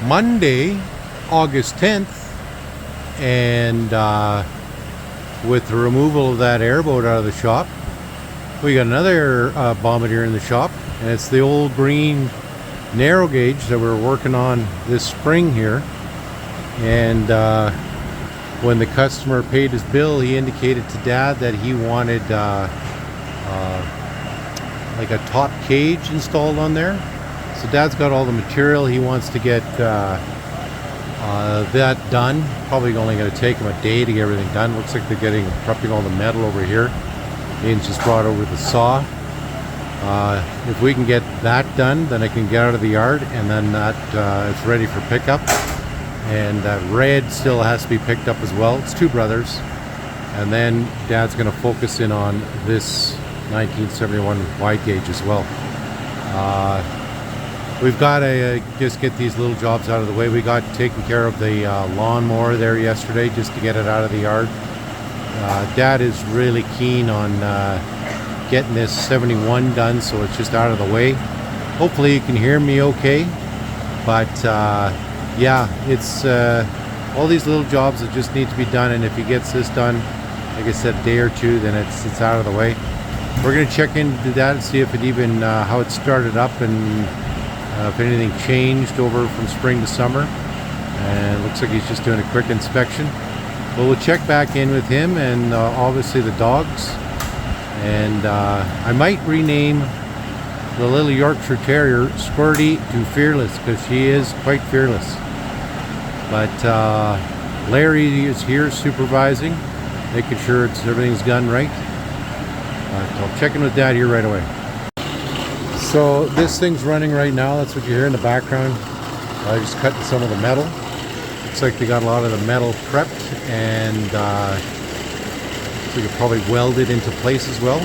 Monday, August 10th, and with the removal of that airboat out of the shop, we got another Bombardier in the shop, and it's the old Green Narrow Gauge that we're working on this spring here. And when the customer paid his bill, he indicated to Dad that he wanted like a top cage installed on there. So Dad's got all the material. He wants to get that done. Probably only going to take him a day to get everything done. Looks like they're prepping all the metal over here. Aidan's just brought over the saw. If we can get that done, then I can get out of the yard, and then that it's ready for pickup. And that red still has to be picked up as well. It's two brothers. And then Dad's going to focus in on this 1971 wide gauge as well. We've got to just get these little jobs out of the way. We got taken care of the lawnmower there yesterday just to get it out of the yard. Dad is really keen on getting this 71 done, so it's just out of the way. Hopefully you can hear me okay. But yeah, it's all these little jobs that just need to be done, and if he gets this done, like I said, a day or two, then it's out of the way. We're going to check into that and see if it even how it started up, and if anything changed over from spring to summer. And it looks like he's just doing a quick inspection. But we'll check back in with him and obviously the dogs. And I might rename the little Yorkshire Terrier Squirty to Fearless, because she is quite fearless. But Larry is here supervising, making sure everything's done right. But I'll check in with Dad here right away. So this thing's running right now. That's what you hear in the background. I just cut some of the metal. Looks like they got a lot of the metal prepped, and we could probably weld it into place as well.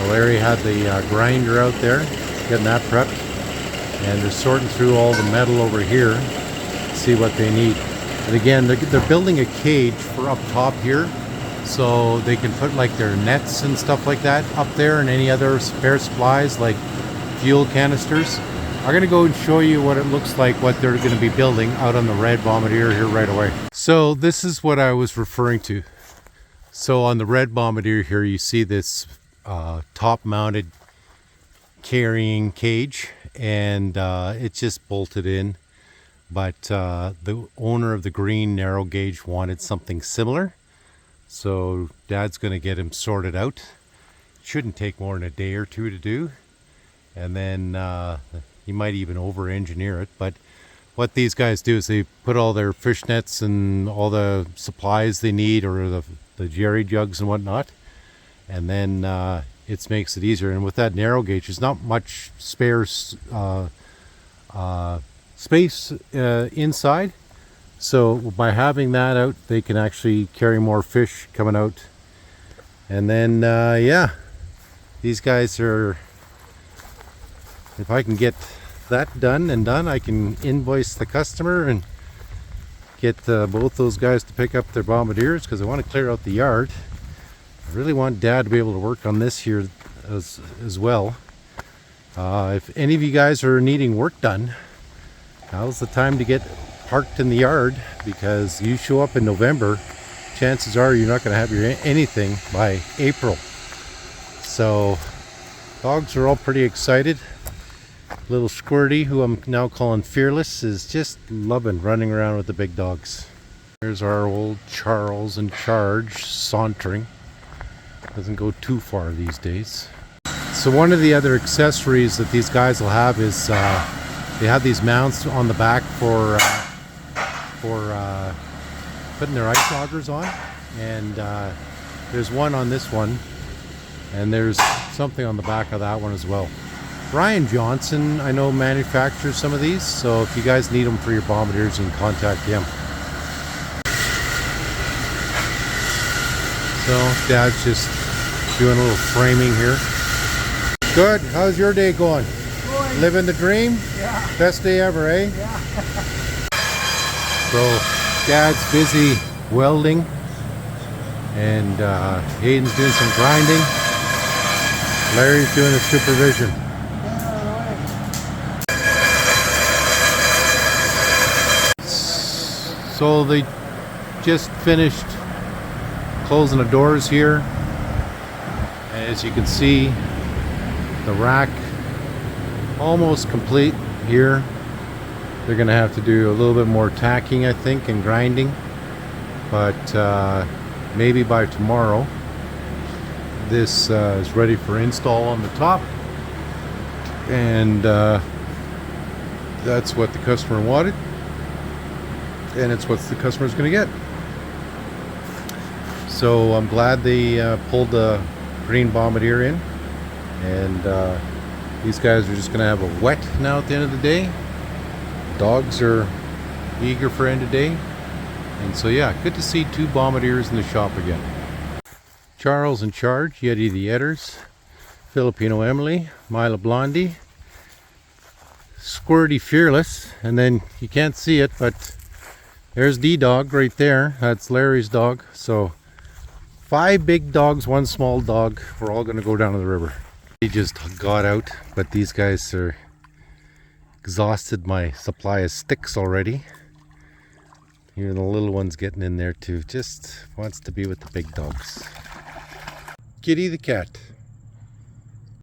Larry had the grinder out there, getting that prepped, and they're sorting through all the metal over here to see what they need. And again, they're building a cage for up top here, so they can put like their nets and stuff like that up there, and any other spare supplies like fuel canisters. I'm going to go and show you what it looks like, what they're going to be building out on the red Bombardier here right away. So this is what I was referring to. So on the red Bombardier here, you see this top mounted carrying cage, and it's just bolted in. But the owner of the Green Narrow Gauge wanted something similar. So Dad's going to get him sorted out. It shouldn't take more than a day or two to do. And then he might even over-engineer it. But what these guys do is they put all their fish nets and all the supplies they need, or the jerry jugs and whatnot. And then it makes it easier. And with that narrow gauge, there's not much spare space inside. So by having that out, they can actually carry more fish coming out. And then, yeah, these guys are, if I can get that done, I can invoice the customer and get both those guys to pick up their Bombardiers, because I want to clear out the yard. I really want Dad to be able to work on this here as well. If any of you guys are needing work done, now's the time to get parked in the yard, because you show up in November, chances are you're not going to have your anything by April. So dogs are all pretty excited. Little Squirty, who I'm now calling Fearless, is just loving running around with the big dogs. There's our old Charles in charge sauntering. Doesn't go too far these days. So one of the other accessories that these guys will have is they have these mounts on the back for putting their ice augers on, and there's one on this one, and there's something on the back of that one as well. Brian Johnson, I know, manufactures some of these, so if you guys need them for your Bombardiers, you can contact him. So Dad's just doing a little framing here. Good. How's your day going? Good. Living the dream? Yeah. Best day ever, eh? Yeah. So Dad's busy welding, and Aidan's doing some grinding. Larry's doing the supervision. So they just finished closing the doors here. As you can see, the rack almost complete here. They're gonna have to do a little bit more tacking, I think, and grinding, but maybe by tomorrow this is ready for install on the top, and that's what the customer wanted, and it's what the customer's gonna get. So I'm glad they pulled the green Bombardier in, and these guys are just gonna have a wet now at the end of the day. Dogs are eager for end of day, and so yeah, good to see two Bombardiers in the shop again. Charles in charge, Yeti the Edders, Filipino Emily, Mila Blondie, Squirty Fearless, and then you can't see it, but there's D-Dog right there. That's Larry's dog. So 5 big dogs, 1 small dog. We're all gonna go down to the river. He just got out, but these guys are exhausted my supply of sticks already. Even the little one's getting in there too. Just wants to be with the big dogs. Kitty the cat.